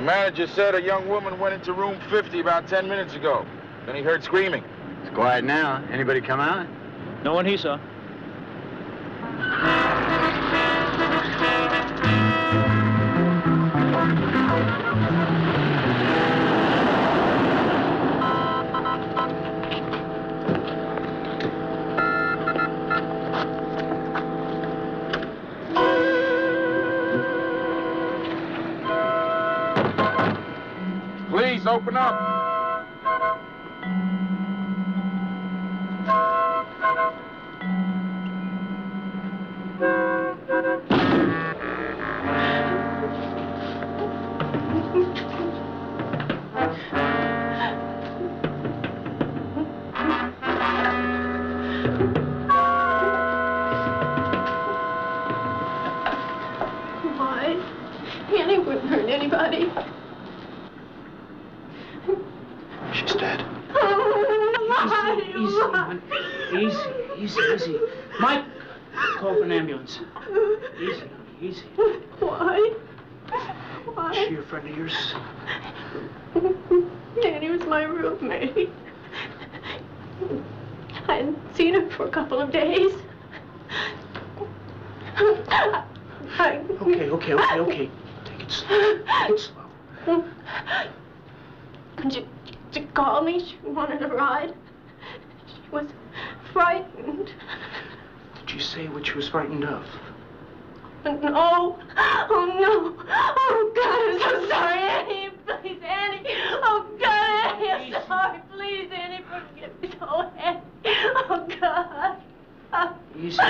The manager said a young woman went into room 50 about 10 minutes ago. Then he heard screaming. It's quiet now. Anybody come out? No one he saw. Please, open up. Why? Annie wouldn't hurt anybody. She's dead. Why? Easy. Mike, call for an ambulance. Easy. Why? Why? Is she a friend of yours? Annie was my roommate. I hadn't seen her for a couple of days. Okay. Take it slow. She called me. She wanted a ride. She was frightened. Did she say what she was frightened of? No. Oh, no. Oh, God, I'm so sorry, Annie. Please, Annie. Oh, God, Annie, I'm sorry. Please, Annie, forgive me. Oh, Annie. Oh, God. Easy.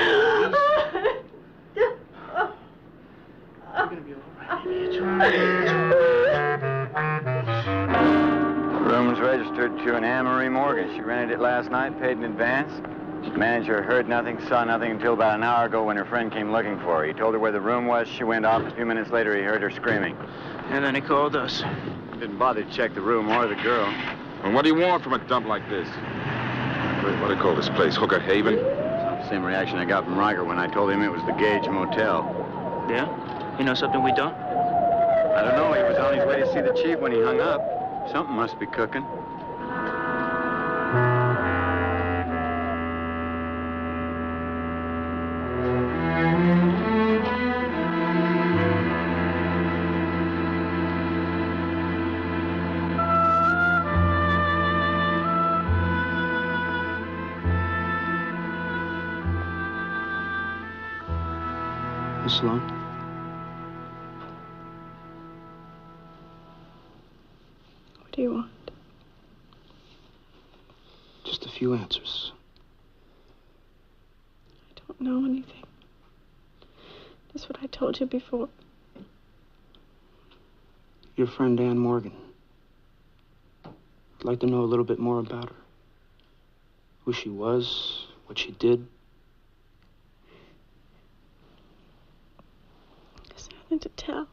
You're gonna be all right. It's all right. The room's registered to an Anne-Marie Morgan. She rented it last night, paid in advance. The manager heard nothing, saw nothing until about an hour ago when her friend came looking for her. He told her where the room was. She went off. A few minutes later, he heard her screaming. And then he called us. Didn't bother to check the room or the girl. And what do you want from a dump like this? What do you call this place? Hooker Haven? Same reaction I got from Riker when I told him it was the Gage Motel. Yeah? You know something we don't? I don't know. He was on his way to see the chief when he hung up. Something must be cooking. Miss Sloan? What do you want? Just a few answers. I don't know anything. That's what I told you before. Your friend Anne Morgan. I'd like to know a little bit more about her. Who she was, what she did. There's nothing to tell.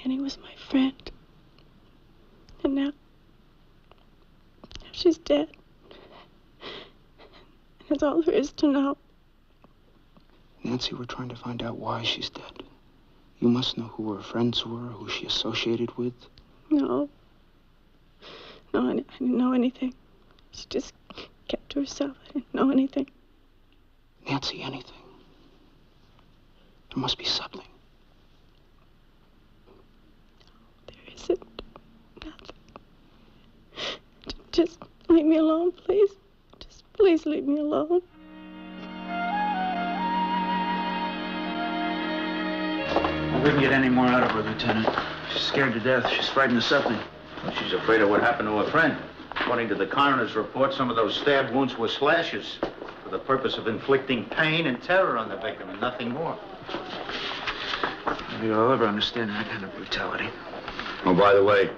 Annie was my friend. And now she's dead. And that's all there is to know. Nancy, we're trying to find out why she's dead. You must know who her friends were, who she associated with. No. No, I didn't know anything. She just kept to herself. I didn't know anything. Nancy, anything. There must be something. There isn't. Nothing. Just leave me alone, please. Just please leave me alone. We couldn't get any more out of her, Lieutenant. She's scared to death. She's frightened of something. Well, she's afraid of what happened to her friend. According to the coroner's report, some of those stab wounds were slashes for the purpose of inflicting pain and terror on the victim and nothing more. Maybe I'll ever understand that kind of brutality. Oh, by the way,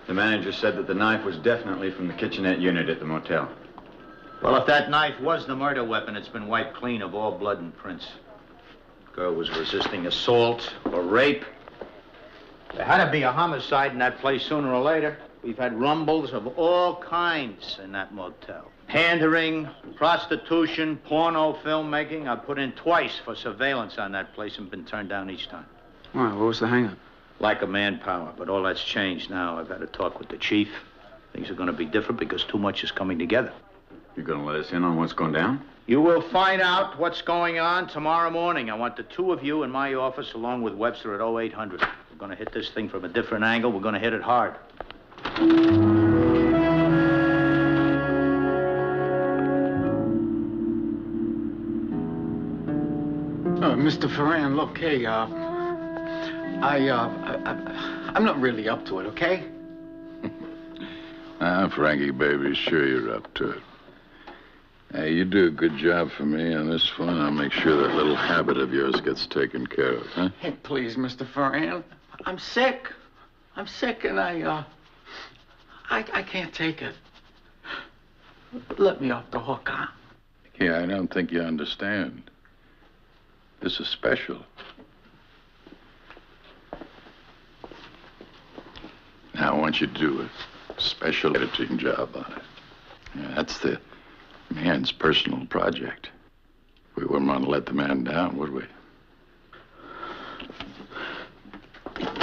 the manager said that the knife was definitely from the kitchenette unit at the motel. Well, if that knife was the murder weapon, it's been wiped clean of all blood and prints. The girl was resisting assault or rape. There had to be a homicide in that place sooner or later. We've had rumbles of all kinds in that motel. Pandering, prostitution, porno filmmaking. I've put in twice for surveillance on that place and been turned down each time. Why, what was the hang-up? Lack of manpower, but all that's changed now. I've had a talk with the chief. Things are going to be different because too much is coming together. You gonna let us in on what's going down? You will find out what's going on tomorrow morning. I want the two of you in my office along with Webster at 0800. We're going to hit this thing from a different angle. We're going to hit it hard. Mr. Ferran, look, hey, I'm not really up to it, okay? Frankie, baby, sure you're up to it. Hey, you do a good job for me on this one. I'll make sure that little habit of yours gets taken care of, huh? Hey, please, Mr. Ferran. I'm sick. I'm sick, and I can't take it. Let me off the hook, huh? Yeah, I don't think you understand. This is special. Now, I want you to do a special editing job on it. Yeah, that's the man's personal project. We wouldn't want to let the man down, would we?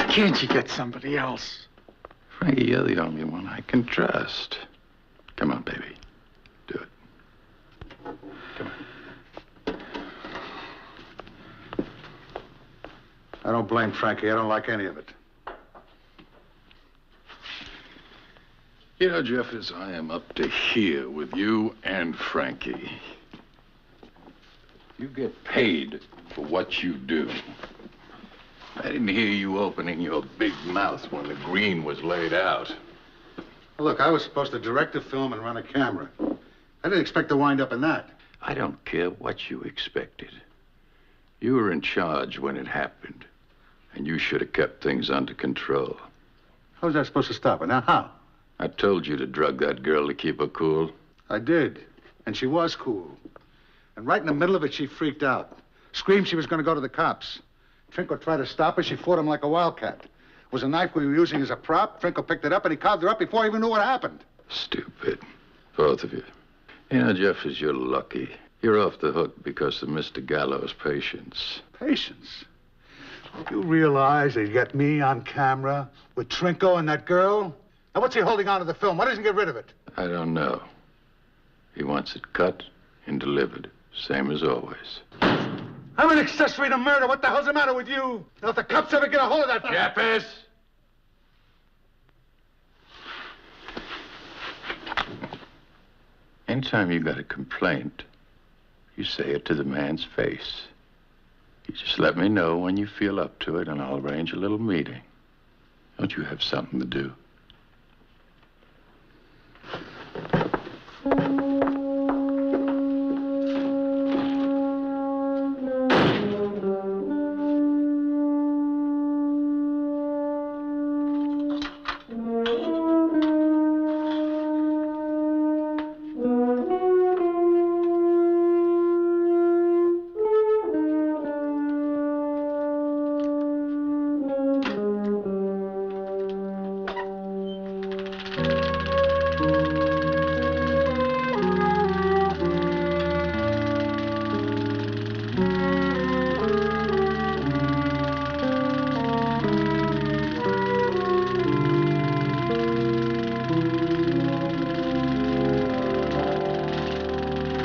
Can't you get somebody else? Frankie, you're the only one I can trust. Come on, baby. Do it. Come on. I don't blame Frankie. I don't like any of it. You know, Jeffers, I am up to here with you and Frankie. You get paid for what you do. I didn't hear you opening your big mouth when the green was laid out. Look, I was supposed to direct a film and run a camera. I didn't expect to wind up in that. I don't care what you expected. You were in charge when it happened, and you should have kept things under control. How's that supposed to stop it? Now, how? I told you to drug that girl to keep her cool. I did, and she was cool. And right in the middle of it, she freaked out. Screamed she was going to go to the cops. Trinko tried to stop her. She fought him like a wildcat. It was a knife we were using as a prop. Trinko picked it up, and he carved her up before he even knew what happened. Stupid. Both of you. You know, Jeffers, you're lucky. You're off the hook because of Mr. Gallo's patience. Patience? You realize they got me on camera with Trinko and that girl? Now, what's he holding on to the film? Why doesn't he get rid of it? I don't know. He wants it cut and delivered, same as always. I'm an accessory to murder. What the hell's the matter with you? Now, if the cops ever get a hold of that... Jeffers! Anytime you got a complaint, you say it to the man's face. You just let me know when you feel up to it, and I'll arrange a little meeting. Don't you have something to do?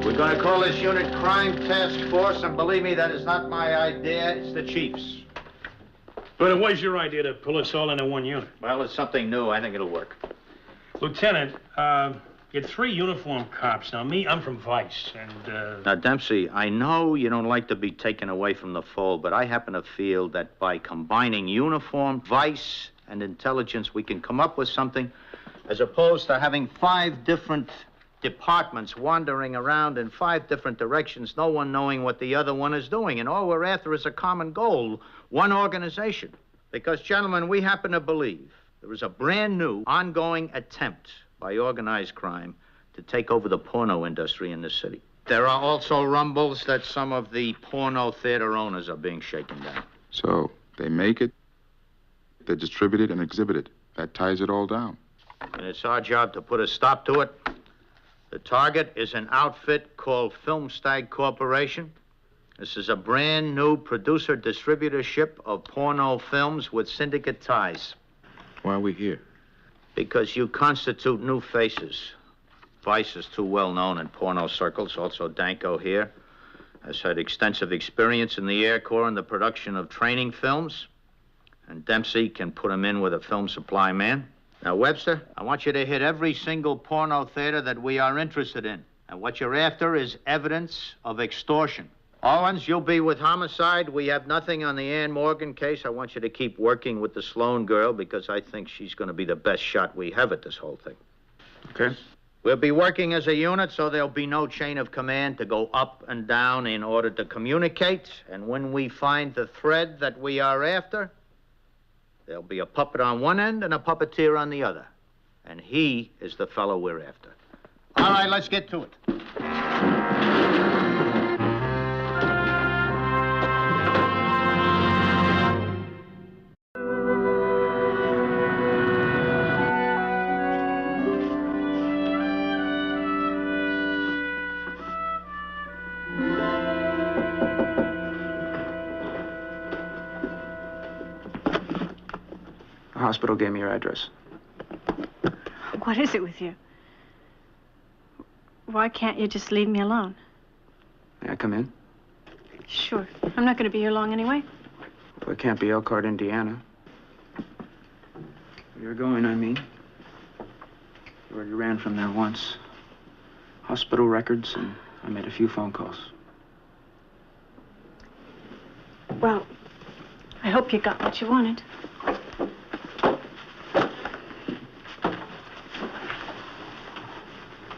We're going to call this unit Crime Task Force, and believe me, that is not my idea. It's the chief's. But it was your idea to pull us all into one unit. Well, it's something new. I think it'll work. Lieutenant, you had 3 uniformed cops. Now, me, I'm from Vice, and, Now, Dempsey, I know you don't like to be taken away from the fold, but I happen to feel that by combining uniform, Vice, and intelligence, we can come up with something as opposed to having 5 different departments wandering around in 5 different directions, no one knowing what the other one is doing. And all we're after is a common goal, one organization. Because, gentlemen, we happen to believe there is a brand new, ongoing attempt by organized crime to take over the porno industry in this city. There are also rumbles that some of the porno theater owners are being shaken down. So they make it, they distribute it, and exhibit it. That ties it all down. And it's our job to put a stop to it. The target is an outfit called Film Stag Corporation. This is a brand new producer-distributorship of porno films with syndicate ties. Why are we here? Because you constitute new faces. Vice is too well known in porno circles. Also, Danko here has had extensive experience in the Air Corps in the production of training films. And Dempsey can put him in with a film supply man. Now, Webster, I want you to hit every single porno theater that we are interested in. And what you're after is evidence of extortion. Owens, you'll be with homicide. We have nothing on the Ann Morgan case. I want you to keep working with the Sloan girl because I think she's going to be the best shot we have at this whole thing. Okay. We'll be working as a unit, so there'll be no chain of command to go up and down in order to communicate. And when we find the thread that we are after, there'll be a puppet on one end and a puppeteer on the other. And he is the fellow we're after. All right, let's get to it. The hospital gave me your address. What is it with you? Why can't you just leave me alone? May I come in? Sure. I'm not going to be here long anyway. Well, it can't be Elkhart, Indiana. Where you're going, I mean. You already ran from there once. Hospital records, and I made a few phone calls. Well, I hope you got what you wanted.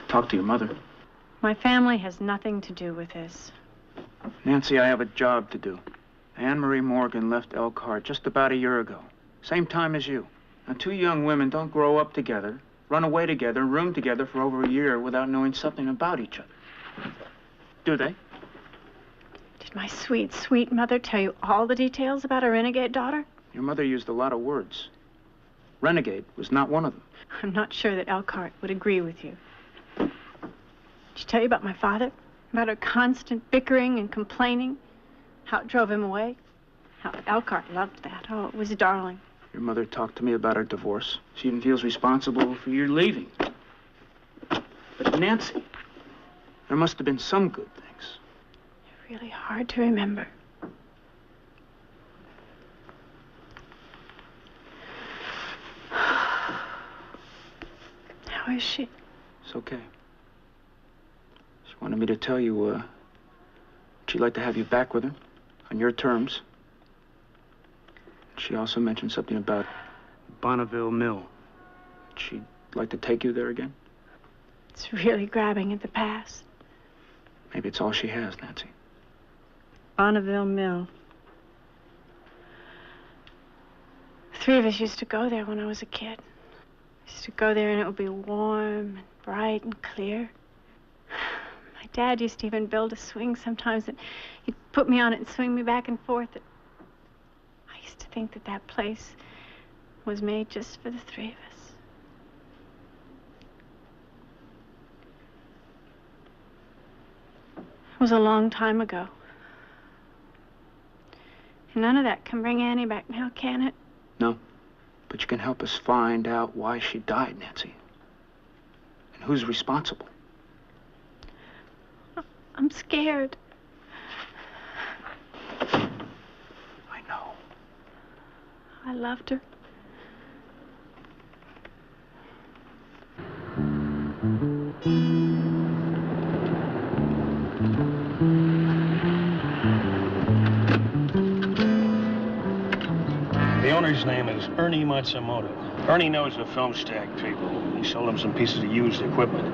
Talk to your mother. My family has nothing to do with this. Nancy, I have a job to do. Anne-Marie Morgan left Elkhart just about a year ago. Same time as you. Now, two young women don't grow up together, run away together, room together for over a year without knowing something about each other. Do they? Did my sweet, sweet mother tell you all the details about her renegade daughter? Your mother used a lot of words. Renegade was not one of them. I'm not sure that Elkhart would agree with you. Did she tell you about my father? About her constant bickering and complaining? How it drove him away? How Elkhart loved that. Oh, it was darling. Your mother talked to me about her divorce. She even feels responsible for your leaving. But Nancy, there must have been some good things. They're really hard to remember. How is she? It's okay. She wanted me to tell you, she'd like to have you back with her on your terms. She also mentioned something about Bonneville Mill. She'd like to take you there again. It's really grabbing at the past. Maybe it's all she has, Nancy. Bonneville Mill. The three of us used to go there when I was a kid. Used to go there and it would be warm and bright and clear. My dad used to even build a swing sometimes and he'd put me on it and swing me back and forth. I used to think that that place was made just for the three of us. It was a long time ago. And none of that can bring Annie back now, can it? No. But you can help us find out why she died, Nancy. And who's responsible. I'm scared. I know. I loved her. The owner's name is Ernie Matsumoto. Ernie knows the film stack people. He sold him some pieces of used equipment.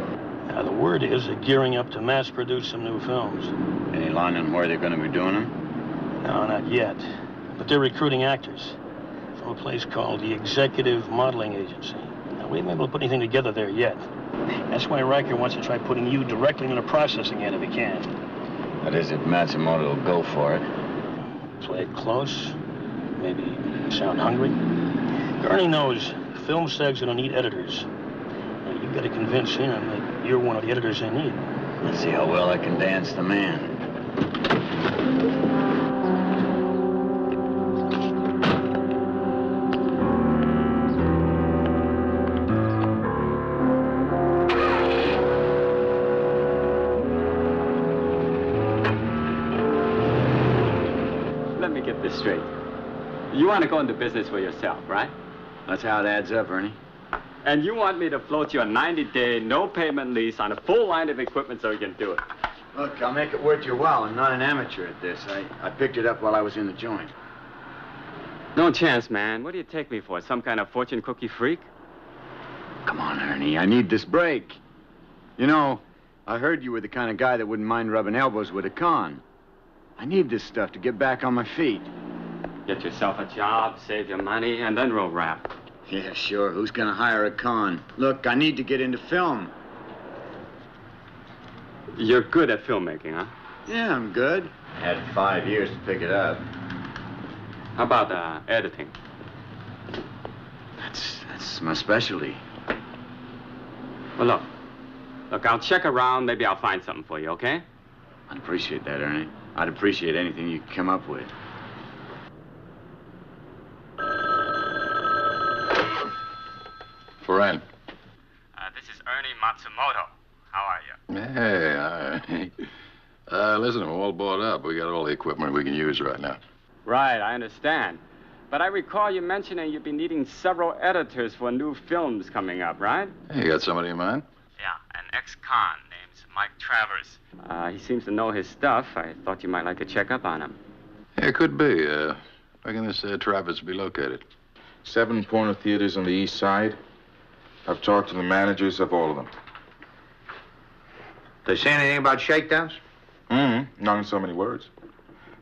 Now, the word is they're gearing up to mass produce some new films. Any line on where they're going to be doing them? No, not yet. But they're recruiting actors from a place called the Executive Modeling Agency. Now, we haven't been able to put anything together there yet. That's why Riker wants to try putting you directly in the processing end if he can. That is, if Matsumoto will go for it. Play it close. Maybe sound hungry. Ernie knows film stags are going to need editors. Now, you've got to convince him that you're one of the editors they need. Let's see how well I can dance the man. get this straight. You want to go into business for yourself, right? That's how it adds up, Ernie. And you want me to float you a 90-day, no-payment lease on a full line of equipment so you can do it. Look, I'll make it worth your while. I'm not an amateur at this. I picked it up while I was in the joint. No chance, man. What do you take me for? Some kind of fortune cookie freak? Come on, Ernie. I need this break. You know, I heard you were the kind of guy that wouldn't mind rubbing elbows with a con. I need this stuff to get back on my feet. Get yourself a job, save your money, and then we'll rap. Yeah, sure. Who's gonna hire a con? Look, I need to get into film. You're good at filmmaking, huh? Yeah, I'm good. Had 5 years to pick it up. How about editing? That's my specialty. Well, look, I'll check around. Maybe I'll find something for you, okay? I'd appreciate that, Ernie. I'd appreciate anything you could come up with. Friend. This is Ernie Matsumoto. How are you? Hey, all right. Listen, we're all bought up. We got all the equipment we can use right now. Right, I understand. But I recall you mentioning you'd be needing several editors for new films coming up, right? Hey, you got somebody in mind? Yeah, an ex-con named Mike Travers. He seems to know his stuff. I thought you might like to check up on him. Yeah, it could be. Where can this Travers be located? 7 Pointer Theaters on the east side. I've talked to the managers of all of them. They say anything about shakedowns? Not in so many words.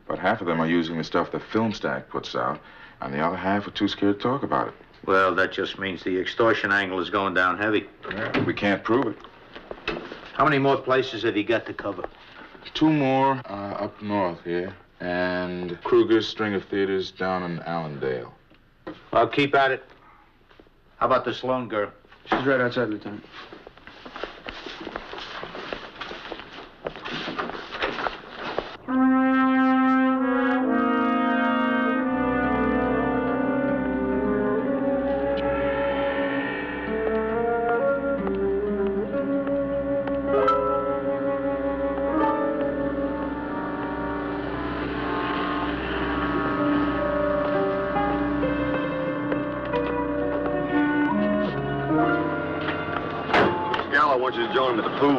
But half of them are using the stuff that Film Stack puts out, and the other half are too scared to talk about it. Well, that just means the extortion angle is going down heavy. Yeah, we can't prove it. How many more places have you got to cover? 2 more up north here, and Kruger's string of theaters down in Allendale. I'll keep at it. How about the Sloan girl? She's right outside, Lieutenant. I want you to join him at the pool.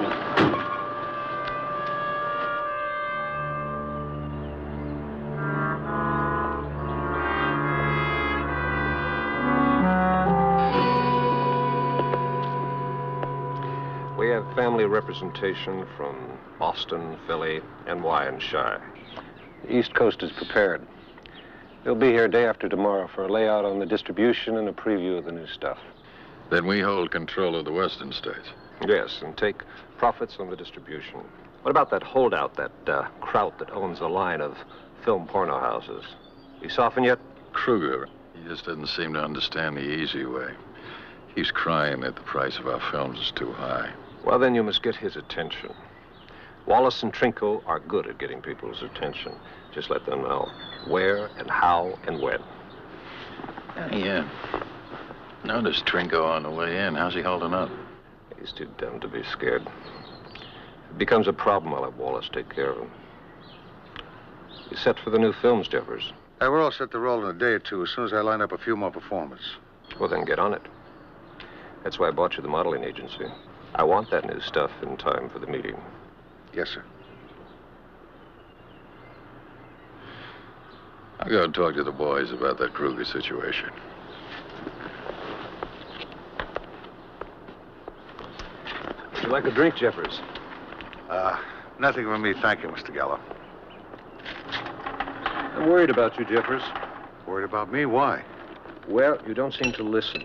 We have family representation from Boston, Philly, NY, and Chi. The East Coast is prepared. They'll be here day after tomorrow for a layout on the distribution and a preview of the new stuff. Then we hold control of the western states. Yes, and take profits on the distribution. What about that holdout, that Kraut that owns a line of film porno houses? He softened yet? Kruger, he just doesn't seem to understand the easy way. He's crying that the price of our films is too high. Well, then you must get his attention. Wallace and Trinko are good at getting people's attention. Just let them know where and how and when. Yeah. Noticed Trinko on the way in. How's he holding up? He's too dumb to be scared. If it becomes a problem, I'll have Wallace take care of him. He's set for the new films, Jeffers. We're all set to roll in a day or two as soon as I line up a few more performers. Well, then get on it. That's why I bought you the modeling agency. I want that new stuff in time for the meeting. Yes, sir. I'll go and talk to the boys about that Kruger situation. Would you like a drink, Jeffers? Nothing for me, thank you, Mr. Gallo. I'm worried about you, Jeffers. Worried about me? Why? Well, you don't seem to listen.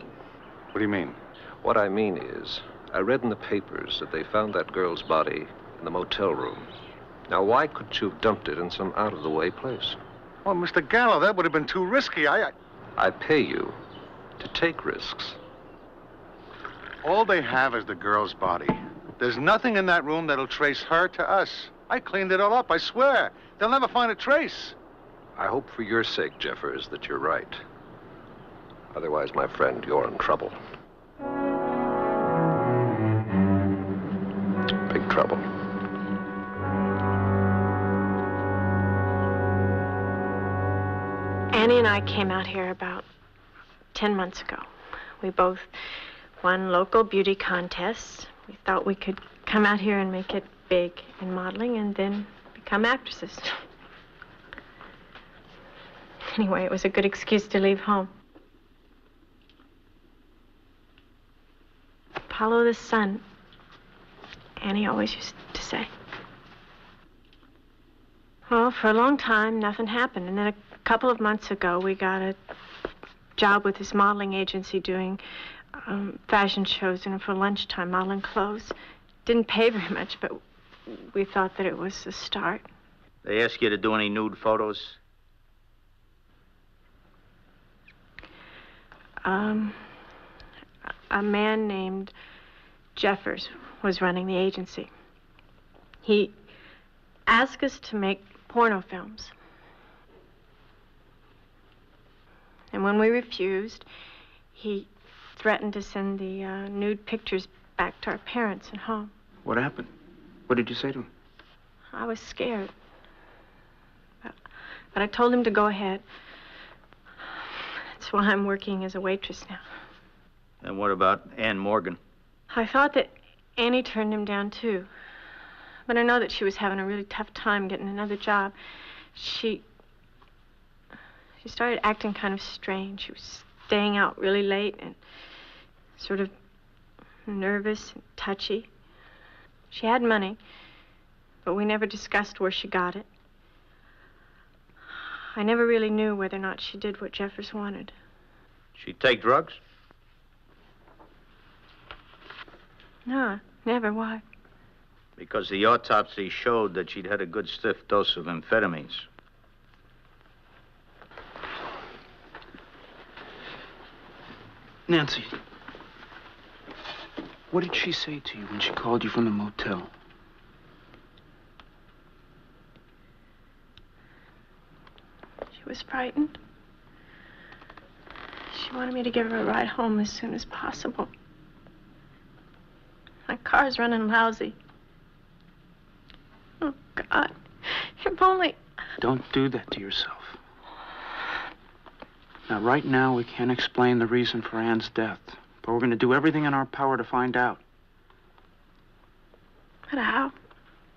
What do you mean? What I mean is, I read in the papers that they found that girl's body in the motel room. Now, why couldn't you have dumped it in some out-of-the-way place? Well, Mr. Gallo, that would have been too risky. I pay you to take risks. All they have is the girl's body. There's nothing in that room that'll trace her to us. I cleaned it all up, I swear. They'll never find a trace. I hope for your sake, Jeffers, that you're right. Otherwise, my friend, you're in trouble. Big trouble. Annie and I came out here about 10 months ago. We both won local beauty contests. We thought we could come out here and make it big in modeling and then become actresses. Anyway, it was a good excuse to leave home. Follow the sun, Annie always used to say. Well, for a long time, nothing happened. And then a couple of months ago, we got a job with this modeling agency doing fashion shows, for lunchtime, modeling clothes. Didn't pay very much, but we thought that it was a start. They ask you to do any nude photos? A man named Jeffers was running the agency. He asked us to make porno films. And when we refused, he threatened to send the nude pictures back to our parents at home. What happened? What did you say to him? I was scared. But I told him to go ahead. That's why I'm working as a waitress now. And what about Ann Morgan? I thought that Annie turned him down, too. But I know that she was having a really tough time getting another job. She started acting kind of strange. She was staying out really late and sort of nervous and touchy. She had money, but we never discussed where she got it. I never really knew whether or not she did what Jeffers wanted. She'd take drugs? No, never. Why? Because the autopsy showed that she'd had a good stiff dose of amphetamines. Nancy, what did she say to you when she called you from the motel? She was frightened. She wanted me to give her a ride home as soon as possible. My car's running lousy. Oh, God. If only... Don't do that to yourself. Now, right now, we can't explain the reason for Ann's death, but we're going to do everything in our power to find out. But how?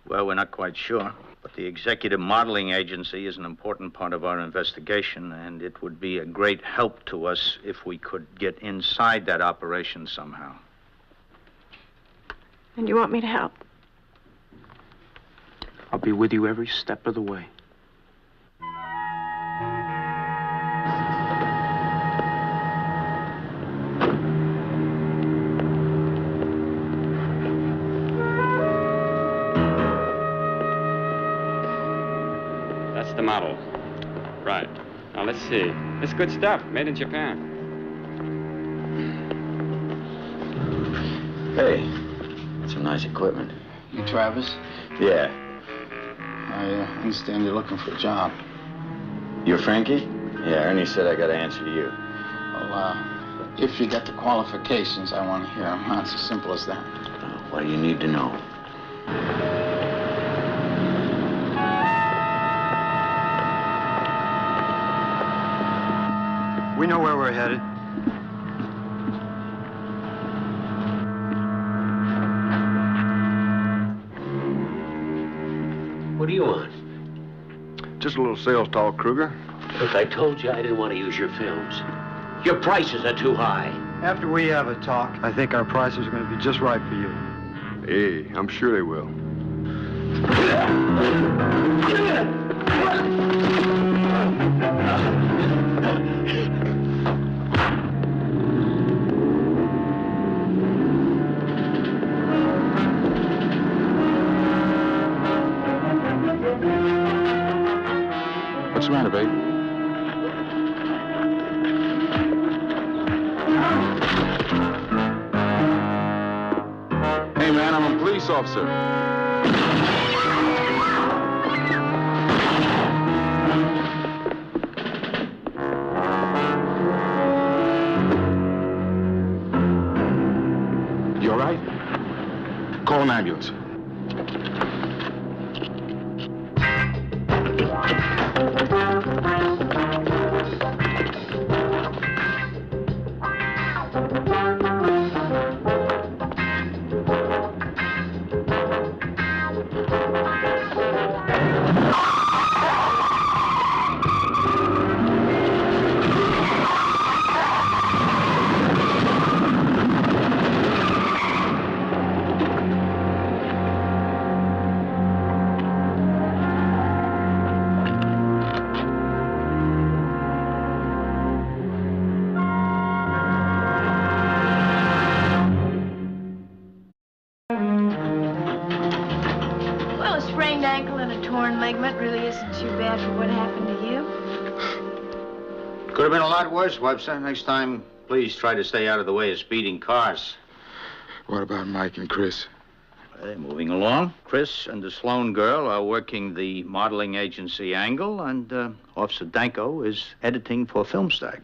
Well, we're not quite sure. But the executive modeling agency is an important part of our investigation, and it would be a great help to us if we could get inside that operation somehow. And you want me to help? I'll be with you every step of the way. That's the model. Right. Now, let's see. It's good stuff, made in Japan. Hey, some nice equipment. You Travis? Yeah. I understand you're looking for a job. You're Frankie? Yeah, Ernie said I gotta answer to you. Well, if you got the qualifications, I want to hear them. Not so simple as that. What do you need to know? We know where we're headed. What do you want? Just a little sales talk, Kruger. Look, I told you I didn't want to use your films. Your prices are too high. After we have a talk, I think our prices are going to be just right for you. Hey, I'm sure they will. What's the matter, babe? Hey, man, I'm a police officer. You all right? Call an ambulance. fragment really isn't too bad for what happened to you. Could have been a lot worse, Webster. Next time, please try to stay out of the way of speeding cars. What about Mike and Chris? They're moving along. Chris and the Sloan girl are working the modeling agency angle, and Officer Danko is editing for Filmstag.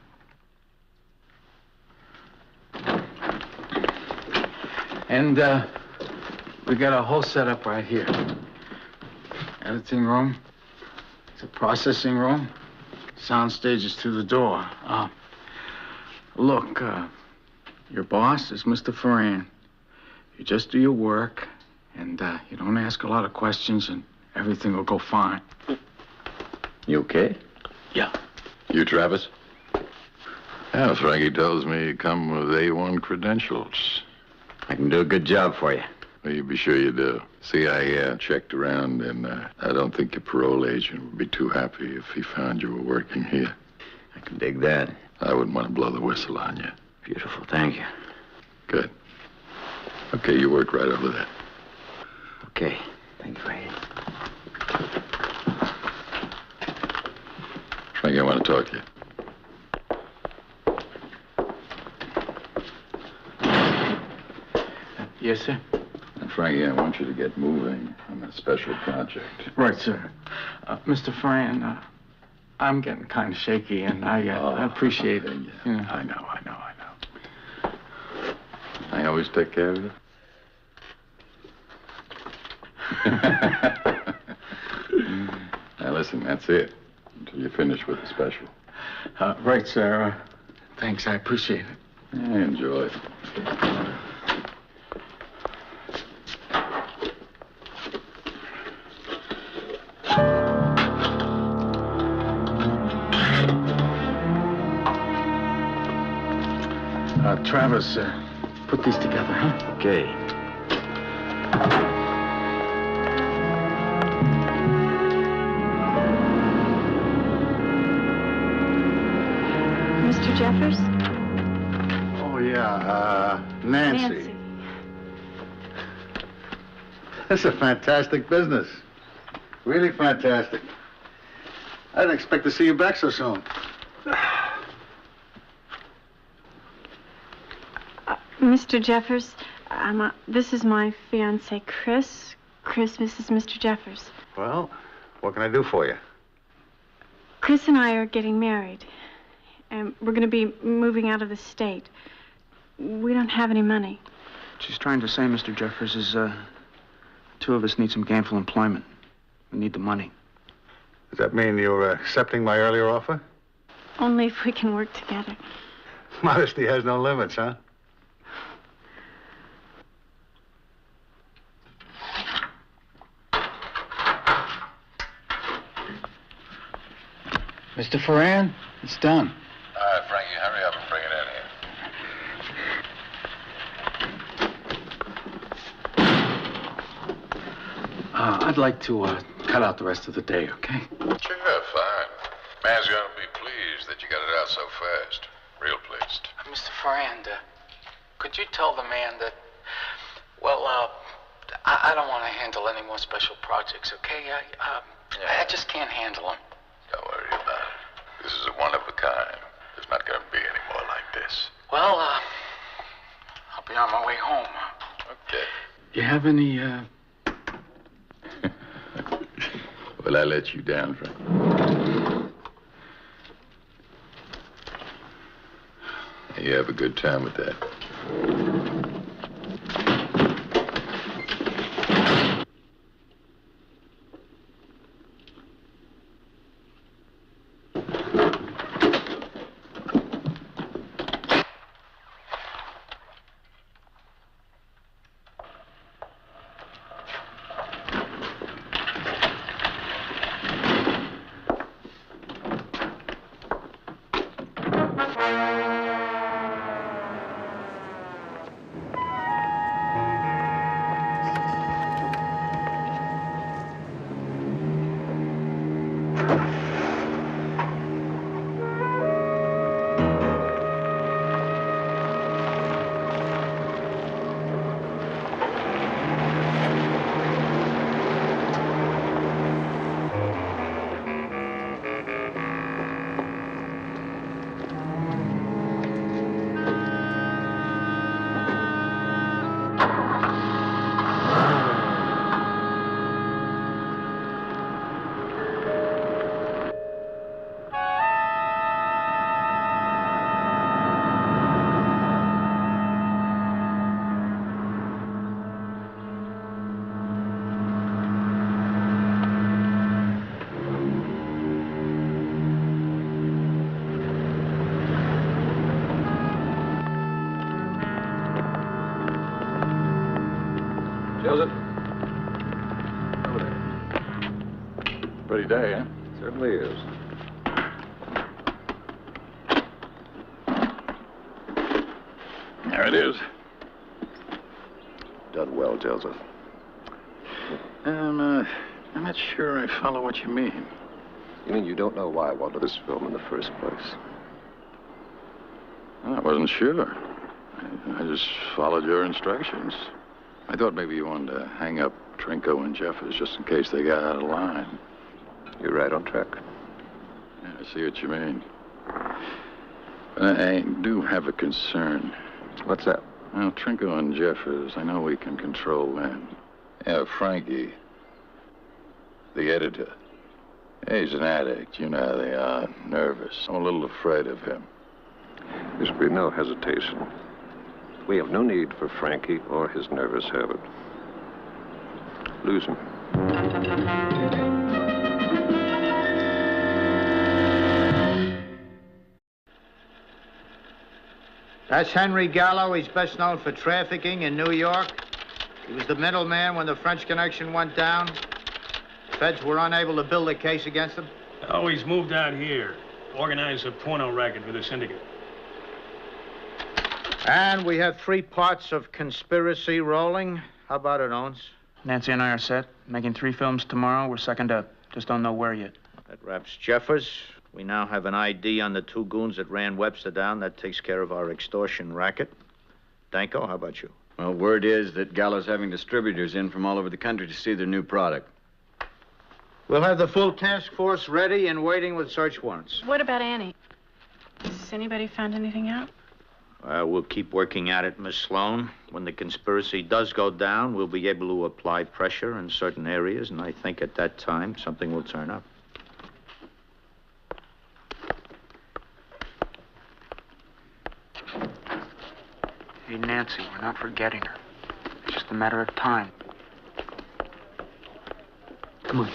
And we got a whole setup right here. Editing room. It's a processing room. Sound stage is to the door. Look, your boss is Mr. Ferran. You just do your work, and you don't ask a lot of questions, and everything will go fine. You okay? Yeah. You, Travis? Yeah, Frankie tells me you come with A1 credentials. I can do a good job for you. Well, you be sure you do. See, I checked around, and I don't think your parole agent would be too happy if he found you were working here. I can dig that. I wouldn't want to blow the whistle on you. Beautiful, thank you. Good. Okay, you work right over there. Okay, thank you, Frankie. Frankie, I want to talk to you. Yes, sir? Frankie, I want you to get moving on a special project. Right, sir. Mr. Ferran, I'm getting kind of shaky, and I appreciate it. Yeah. I know. I always take care of you. Now, listen, that's it. Until you finish with the special. Right, sir. Thanks, I appreciate it. Yeah, enjoy. Travis, put these together, huh? Okay. Mr. Jeffers? Oh, yeah, Nancy. This is a fantastic business. Really fantastic. I didn't expect to see you back so soon. Mr. Jeffers, this is my fiancé, Chris. Chris, this is Mr. Jeffers. Well, what can I do for you? Chris and I are getting married, and we're going to be moving out of the state. We don't have any money. What she's trying to say, Mr. Jeffers, is two of us need some gainful employment. We need the money. Does that mean you're accepting my earlier offer? Only if we can work together. Modesty has no limits, huh? Mr. Ferran, it's done. All right, Frankie, hurry up and bring it in here. I'd like to cut out the rest of the day, okay? Sure, fine. Man's gonna be pleased that you got it out so fast. Real pleased. Mr. Ferran, could you tell the man that, well, I don't want to handle any more special projects, okay? I just can't handle them. Don't worry about it. This is a one of a kind. There's not gonna be any more like this. Well, I'll be on my way home. Okay. You have any, Well, I let you down, Frank. You have a good time with that. Does it? Pretty day, huh? Certainly is. There it is. Done well, Joseph. I'm not sure I follow what you mean. You mean you don't know why I wanted this film in the first place? I wasn't sure. I just followed your instructions. I thought maybe you wanted to hang up Trinko and Jeffers just in case they got out of line. You're right on track. Yeah, I see what you mean. But I do have a concern. What's that? Well, Trinko and Jeffers, I know we can control them. Yeah, Frankie, the editor. He's an addict. You know how they are. Nervous. I'm a little afraid of him. There should be no hesitation. We have no need for Frankie or his nervous habit. Lose him. That's Henry Gallo. He's best known for trafficking in New York. He was the middleman when the French connection went down. Feds were unable to build a case against him. Oh, he's moved out here. Organized a porno racket for the syndicate. And we have 3 parts of conspiracy rolling. How about it, Owens? Nancy and I are set. Making 3 films tomorrow. We're second up. Just don't know where yet. That wraps Jeffers. We now have an ID on the 2 goons that ran Webster down. That takes care of our extortion racket. Danko, how about you? Well, word is that Gallo's having distributors in from all over the country to see their new product. We'll have the full task force ready and waiting with search warrants. What about Annie? Has anybody found anything out? We'll keep working at it, Miss Sloan. When the conspiracy does go down, we'll be able to apply pressure in certain areas, and I think at that time something will turn up. Hey, Nancy, we're not forgetting her. It's just a matter of time. Come on.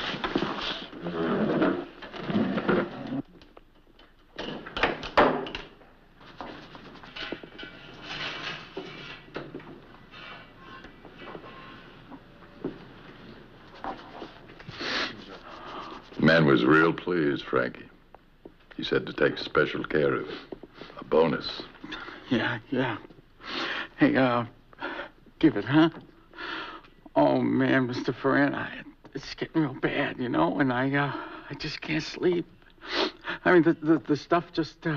The man was real pleased, Frankie. He said to take special care of it. A bonus. Yeah. Hey, give it, huh? Oh, man, Mr. Ferran, it's getting real bad, you know, and I just can't sleep. I mean, the stuff just,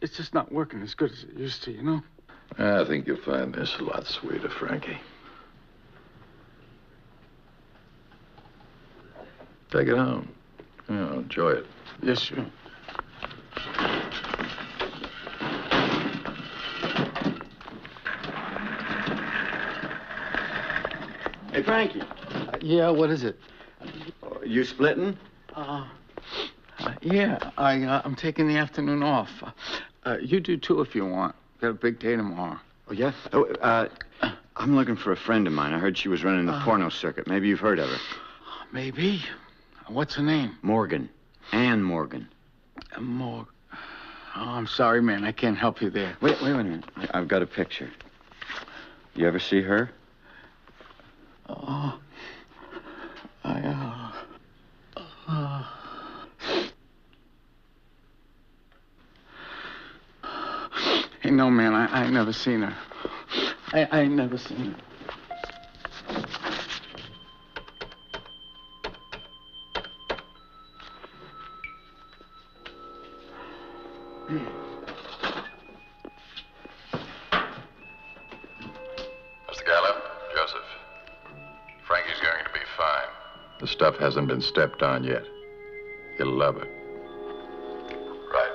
it's just not working as good as it used to, you know? I think you'll find this a lot sweeter, Frankie. Take it home. Enjoy it. Yes, sure. Hey, Frankie. Yeah, what is it? You splitting? Yeah, I'm taking the afternoon off. You do too if you want. Got a big day tomorrow. Oh, yeah? Oh, I'm looking for a friend of mine. I heard she was running the porno circuit. Maybe you've heard of her. Maybe. What's her name? Morgan. Ann Morgan. Oh, I'm sorry, man. I can't help you there. Wait a minute. I've got a picture. You ever see her? Hey, no, man, I ain't never seen her. I ain't never seen her. Mr. Gallo, Joseph. Frankie's going to be fine. The stuff hasn't been stepped on yet. He'll love it. Right.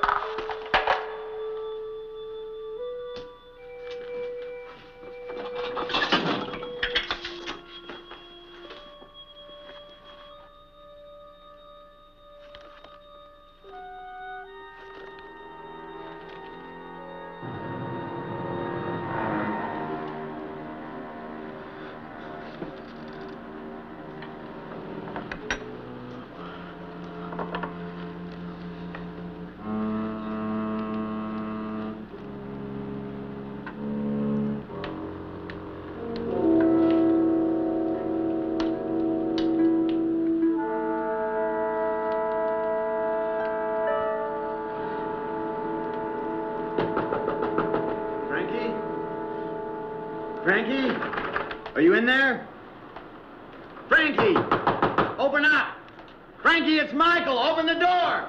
Frankie? Are you in there? Frankie! Open up! Frankie, it's Michael! Open the door!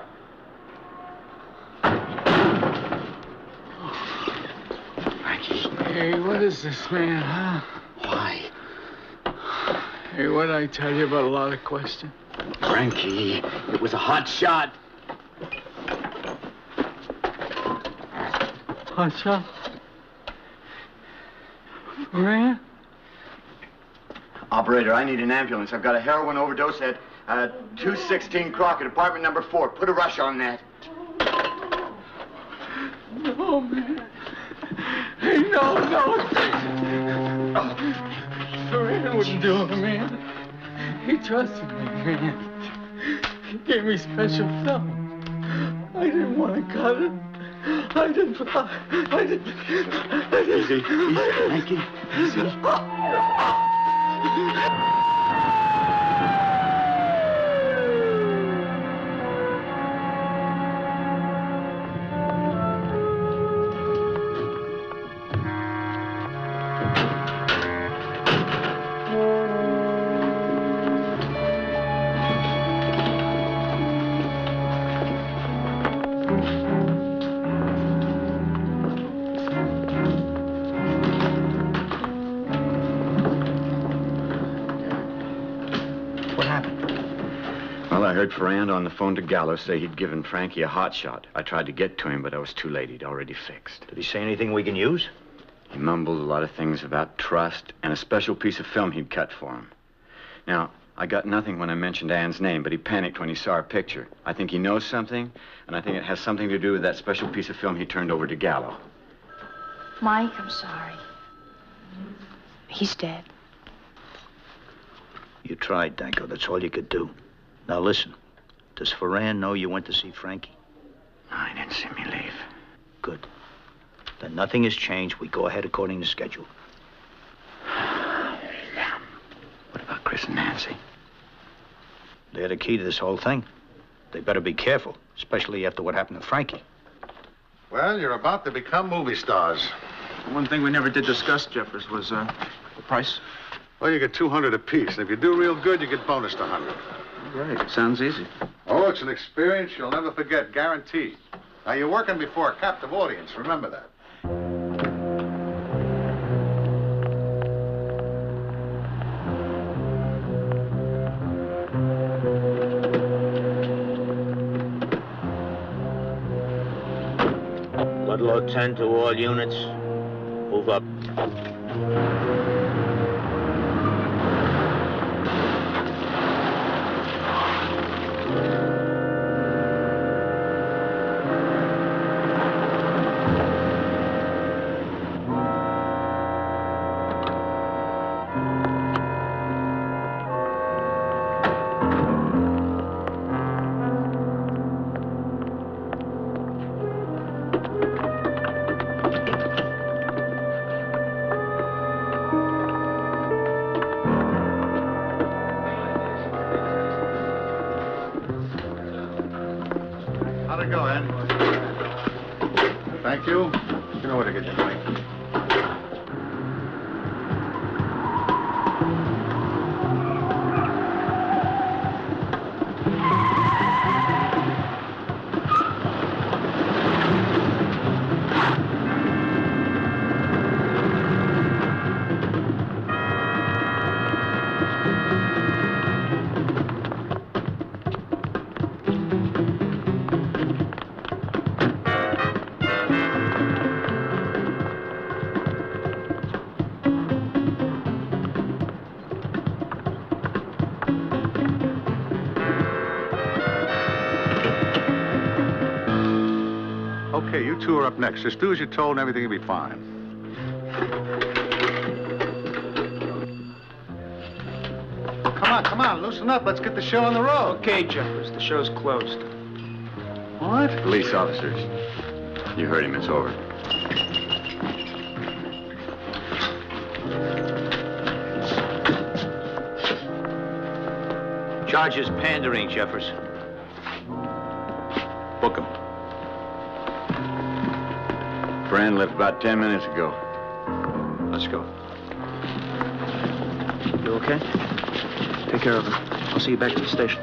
Frankie. Hey, what is this, man, huh? Why? Hey, what did I tell you about a lot of questions? Frankie, it was a hot shot. Hot shot? Ran? Operator, I need an ambulance. I've got a heroin overdose at 216 Crockett, apartment number 4. Put a rush on that. No, man. Hey, no. Ferran wouldn't do it, man. He trusted me, man. He gave me special film. I didn't want to cut it. I didn't. Easy, Frankie. Easy. I heard Ferrand on the phone to Gallo say he'd given Frankie a hot shot. I tried to get to him, but I was too late. He'd already fixed. Did he say anything we can use? He mumbled a lot of things about trust and a special piece of film he'd cut for him. Now, I got nothing when I mentioned Ann's name, but he panicked when he saw her picture. I think he knows something, and I think it has something to do with that special piece of film he turned over to Gallo. Mike, I'm sorry. He's dead. You tried, Danko. That's all you could do. Now listen, does Ferran know you went to see Frankie? No, he didn't see me leave. Good. Then nothing has changed. We go ahead according to schedule. What about Chris and Nancy? They're the key to this whole thing. They better be careful, especially after what happened to Frankie. Well, you're about to become movie stars. One thing we never did discuss, Jeffers, was the price. Well, you get 200 apiece, and if you do real good, you get bonus to 100. Right. Sounds easy. Oh, it's an experience you'll never forget, guaranteed. Now, you're working before a captive audience. Remember that. Ludlow 10 to all units. Move up. How'd it go, Ed? Thank you. You know where to get your money. Okay, you two are up next. Just do as you're told and everything will be fine. Come on, loosen up. Let's get the show on the road. Okay, Jeffers, the show's closed. What? Police officers. You heard him, it's over. Charge is pandering, Jeffers. Book him. Fran left about 10 minutes ago. Let's go. okay? Take care of her. I'll see you back at the station.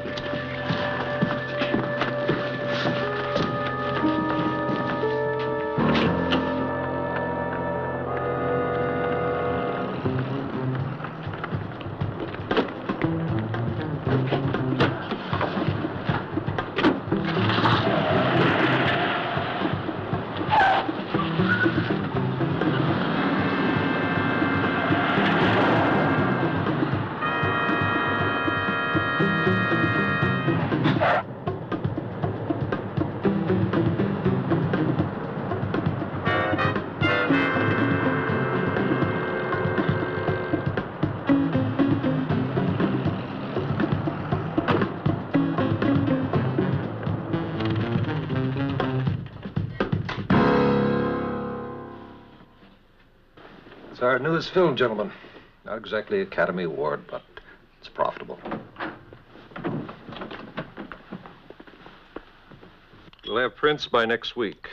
It's our newest film, gentlemen. Not exactly Academy Award, but it's profitable. We'll have prints by next week.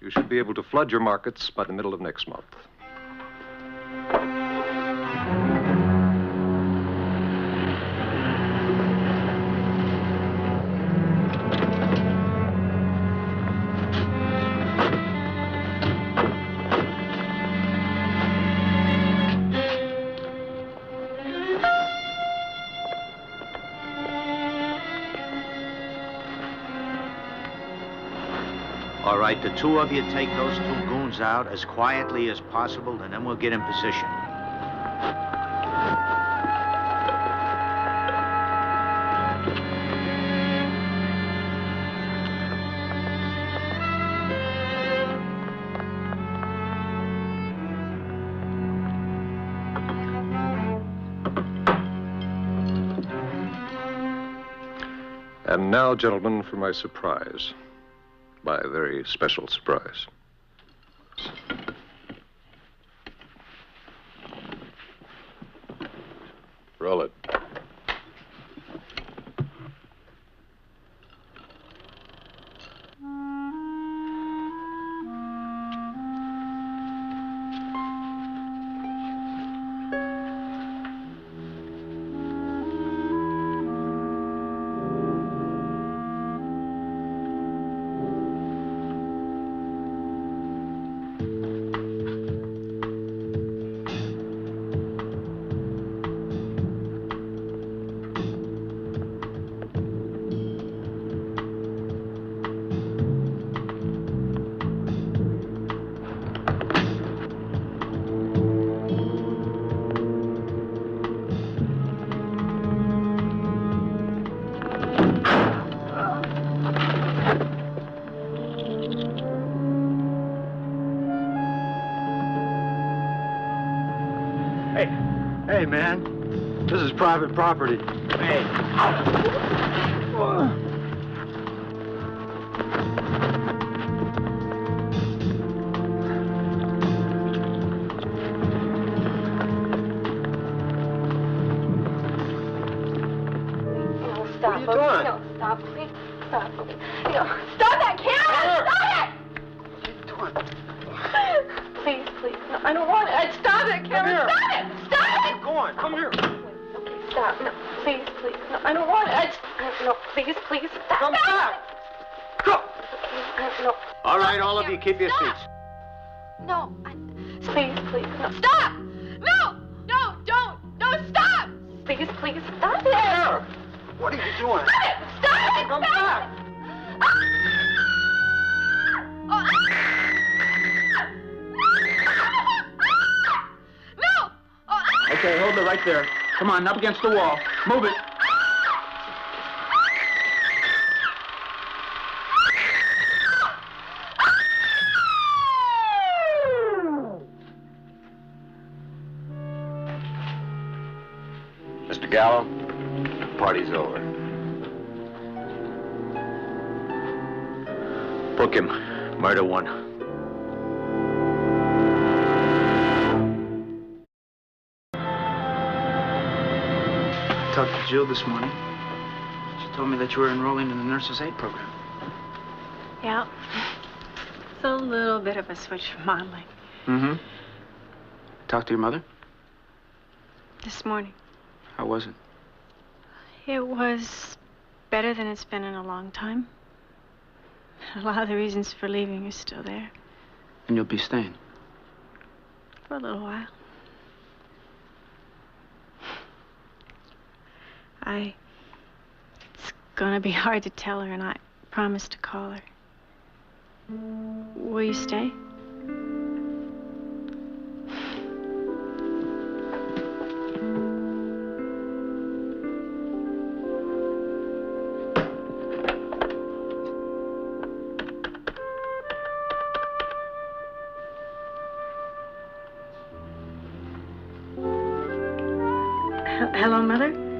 You should be able to flood your markets by the middle of next month. All right, the two of you take those two goons out as quietly as possible, and then we'll get in position. And now, gentlemen, for my surprise. My very special surprise. Roll it. Hey, man. This is private property. Hey. Stop. What are you doing? No, stop, please. Stop. No, stop that camera! Stop it! Please, please. No, I don't want it. Stop it, camera. Stop it! Stop it! Keep going. Come here. Okay, stop. No, please, please. No, I don't want it. No, please, please. Stop. Come back. Go. No. All right, all of you, keep your seats. No. Please, please. No. Stop! No! No, don't! No, stop! Please, please. Stop it! There. What are you doing? Stop it! Stop it! Come Stop back. it! Oh. No! Oh. Okay, hold it right there. Come on, up against the wall. Move it. Mr. Gallo, party's over. Book him. Murder one. I talked to Jill this morning. She told me that you were enrolling in the nurse's aid program. Yeah. It's a little bit of a switch from modeling. Mm-hmm. Talk to your mother? This morning. How was it? It was better than it's been in a long time. A lot of the reasons for leaving are still there. And you'll be staying? For a little while. It's gonna be hard to tell her, and I promised to call her. Will you stay? Hello, Mother?